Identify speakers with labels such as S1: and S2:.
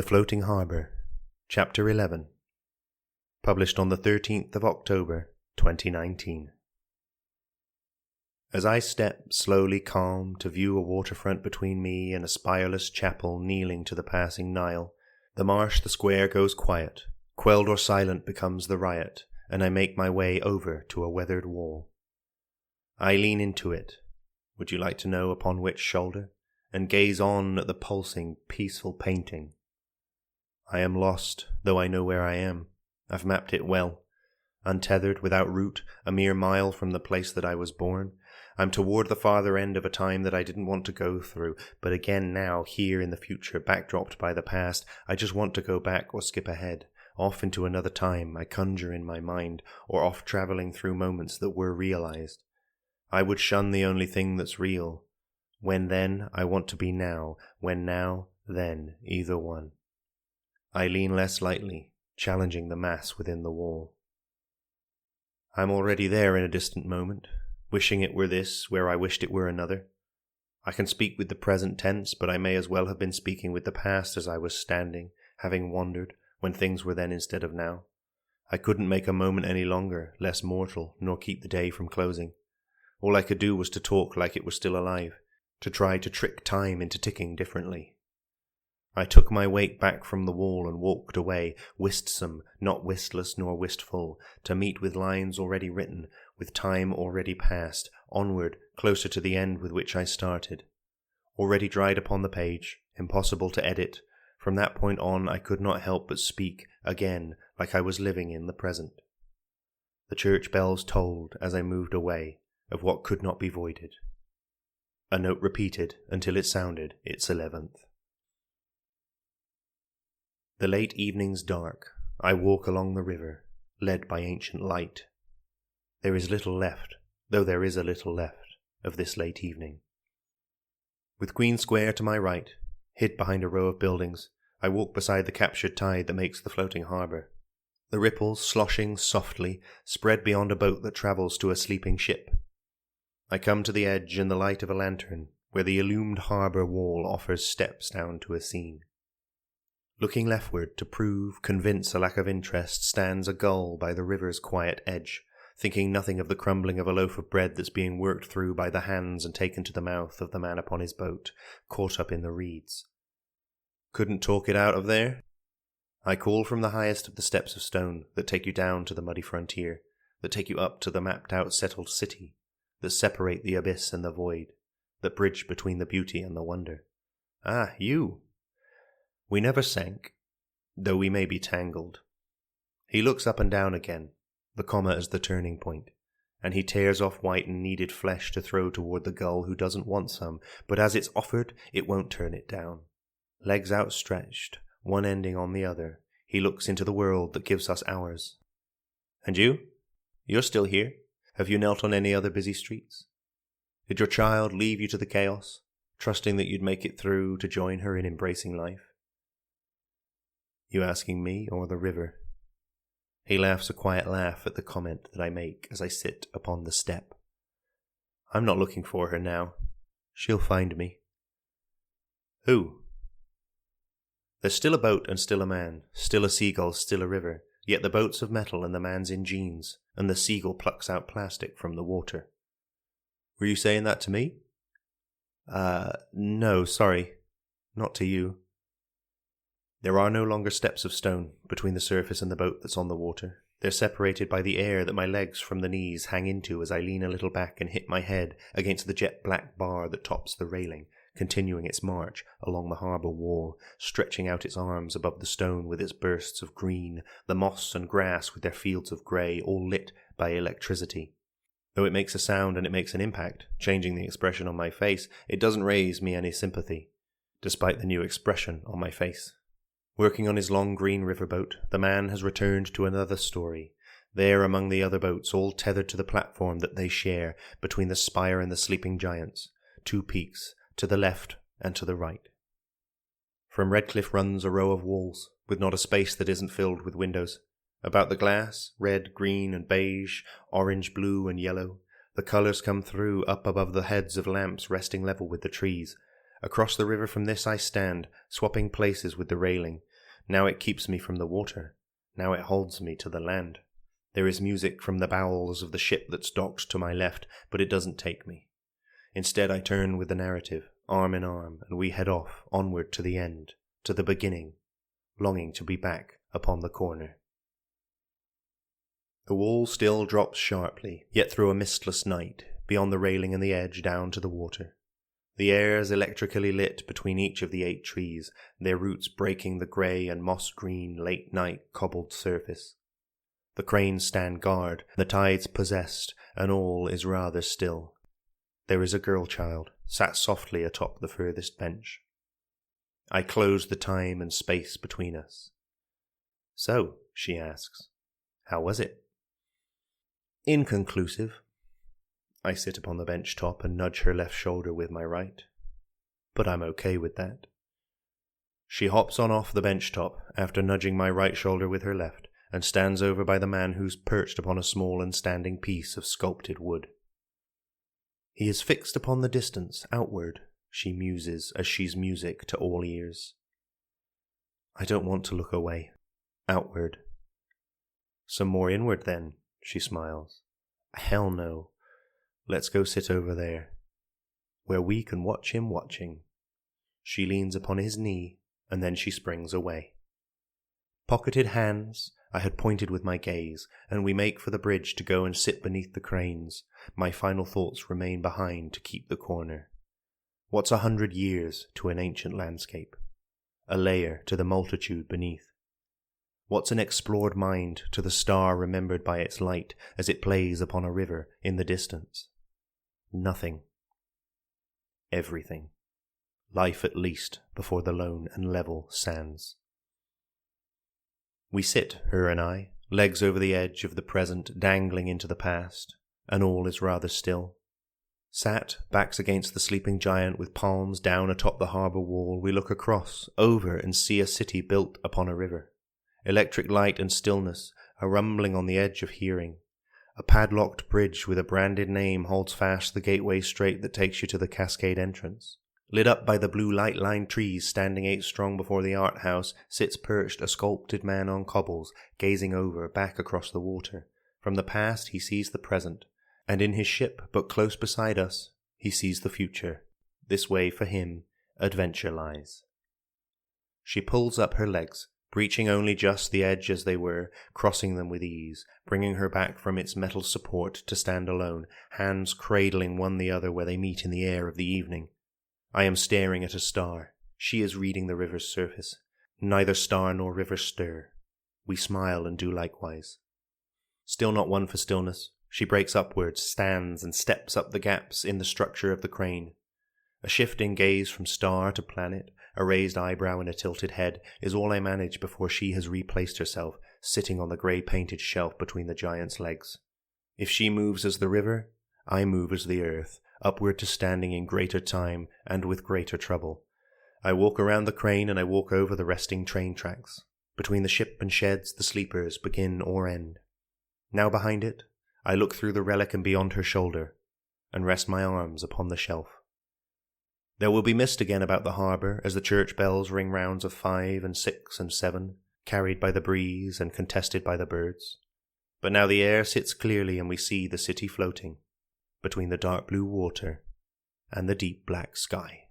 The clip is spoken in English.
S1: Floating Harbour, Chapter 11, published on the 13th of October, 2019. As I step, slowly calm, to view a waterfront between me and a spireless chapel kneeling to the passing Nile, the marsh, the square goes quiet, quelled or silent becomes the riot, and I make my way over to a weathered wall. I lean into it, would you like to know upon which shoulder, and gaze on at the pulsing, peaceful painting. I am lost, though I know where I am. I've mapped it well. Untethered, without route, a mere mile from the place that I was born. I'm toward the farther end of a time that I didn't want to go through, but again now, here in the future, backdropped by the past, I just want to go back or skip ahead, off into another time I conjure in my mind, or off travelling through moments that were realized. I would shun the only thing that's real. When then, I want to be now. When now, then, either one. I lean less lightly, challenging the mass within the wall. I'm already there in a distant moment, wishing it were this where I wished it were another. I can speak with the present tense, but I may as well have been speaking with the past as I was standing, having wandered, when things were then instead of now. I couldn't make a moment any longer, less mortal, nor keep the day from closing. All I could do was to talk like it was still alive, to try to trick time into ticking differently. I took my weight back from the wall and walked away, wistsome, not wistless nor wistful, to meet with lines already written, with time already past, onward, closer to the end with which I started. Already dried upon the page, impossible to edit. From that point on I could not help but speak, again, like I was living in the present. The church bells tolled as I moved away, of what could not be voided. A note repeated until it sounded its 11th. The late evening's dark. I walk along the river, led by ancient light. There is little left, though there is a little left, of this late evening. With Queen Square to my right, hid behind a row of buildings, I walk beside the captured tide that makes the floating harbour. The ripples, sloshing softly, spread beyond a boat that travels to a sleeping ship. I come to the edge in the light of a lantern, where the illumined harbour wall offers steps down to a scene. Looking leftward to prove, convince a lack of interest, stands a gull by the river's quiet edge, thinking nothing of the crumbling of a loaf of bread that's being worked through by the hands and taken to the mouth of the man upon his boat, caught up in the reeds. Couldn't talk it out of there? I call from the highest of the steps of stone that take you down to the muddy frontier, that take you up to the mapped-out settled city, that separate the abyss and the void, that bridge between the beauty and the wonder. Ah, you! We never sank, though we may be tangled. He looks up and down again, the comma as the turning point, and he tears off white and kneaded flesh to throw toward the gull who doesn't want some, but as it's offered, it won't turn it down. Legs outstretched, one ending on the other, he looks into the world that gives us ours. And you? You're still here? Have you knelt on any other busy streets? Did your child leave you to the chaos, trusting that you'd make it through to join her in embracing life? You asking me or the river? He laughs a quiet laugh at the comment that I make as I sit upon the step. I'm not looking for her now. She'll find me. Who? There's still a boat and still a man, still a seagull, still a river, yet the boat's of metal and the man's in jeans, and the seagull plucks out plastic from the water. Were you saying that to me? No, sorry. Not to you. There are no longer steps of stone between the surface and the boat that's on the water. They're separated by the air that my legs from the knees hang into as I lean a little back and hit my head against the jet-black bar that tops the railing, continuing its march along the harbour wall, stretching out its arms above the stone with its bursts of green, the moss and grass with their fields of grey, all lit by electricity. Though it makes a sound and it makes an impact, changing the expression on my face, it doesn't raise me any sympathy, despite the new expression on my face. Working on his long green riverboat, the man has returned to another story, there among the other boats, all tethered to the platform that they share between the spire and the sleeping giants, two peaks, to the left and to the right. From Redcliffe runs a row of walls, with not a space that isn't filled with windows. About the glass, red, green and beige, orange, blue and yellow, the colours come through up above the heads of lamps resting level with the trees. Across the river from this I stand, swapping places with the railing, Now it keeps me from the water. Now it holds me to the land. There is music from the bowels of the ship that's docked to my left, but it doesn't take me. Instead I turn with the narrative, arm in arm, and we head off, onward to the end, to the beginning, longing to be back upon the corner. The wall still drops sharply, yet through a mistless night, beyond the railing and the edge down to the water. The air is electrically lit between each of the 8 trees, their roots breaking the grey and moss-green late-night cobbled surface. The cranes stand guard, the tide's possessed, and all is rather still. There is a girl-child, sat softly atop the furthest bench. I close the time and space between us. "So," she asks, "how was it?" "Inconclusive." I sit upon the bench top and nudge her left shoulder with my right. But I'm okay with that. She hops on off the bench top after nudging my right shoulder with her left, and stands over by the man who's perched upon a small and standing piece of sculpted wood. "He is fixed upon the distance, outward," she muses as she's music to all ears. I don't want to look away. Outward. "Some more inward then," she smiles. "Hell no. Let's go sit over there, where we can watch him watching." She leans upon his knee, and then she springs away. Pocketed hands, I had pointed with my gaze, and we make for the bridge to go and sit beneath the cranes. My final thoughts remain behind to keep the corner. What's 100 years to an ancient landscape? A layer to the multitude beneath. What's an explored mind to the star remembered by its light as it plays upon a river in the distance? Nothing. Everything. Life at least before the lone and level sands. We sit, her and I, legs over the edge of the present dangling into the past, and all is rather still. Sat, backs against the sleeping giant with palms down atop the harbour wall, we look across, over, and see a city built upon a river. Electric light and stillness, a rumbling on the edge of hearing. A padlocked bridge with a branded name holds fast the gateway straight that takes you to the cascade entrance. Lit up by the blue light-lined trees standing 8 strong before the art house, sits perched a sculpted man on cobbles, gazing over, back across the water. From the past he sees the present, and in his ship, but close beside us, he sees the future. This way, for him, adventure lies. She pulls up her legs, breaching only just the edge as they were, crossing them with ease, bringing her back from its metal support to stand alone, hands cradling one the other where they meet in the air of the evening. I am staring at a star. She is reading the river's surface. Neither star nor river stir. We smile and do likewise. Still not one for stillness, she breaks upwards, stands, and steps up the gaps in the structure of the crane. A shifting gaze from star to planet, a raised eyebrow and a tilted head, is all I manage before she has replaced herself, sitting on the grey-painted shelf between the giant's legs. If she moves as the river, I move as the earth, upward to standing in greater time and with greater trouble. I walk around the crane and I walk over the resting train tracks. Between the ship and sheds the sleepers begin or end. Now behind it, I look through the relic and beyond her shoulder, and rest my arms upon the shelf. There will be mist again about the harbour as the church bells ring rounds of 5 and 6 and 7, carried by the breeze and contested by the birds. But now the air sits clearly and we see the city floating between the dark blue water and the deep black sky.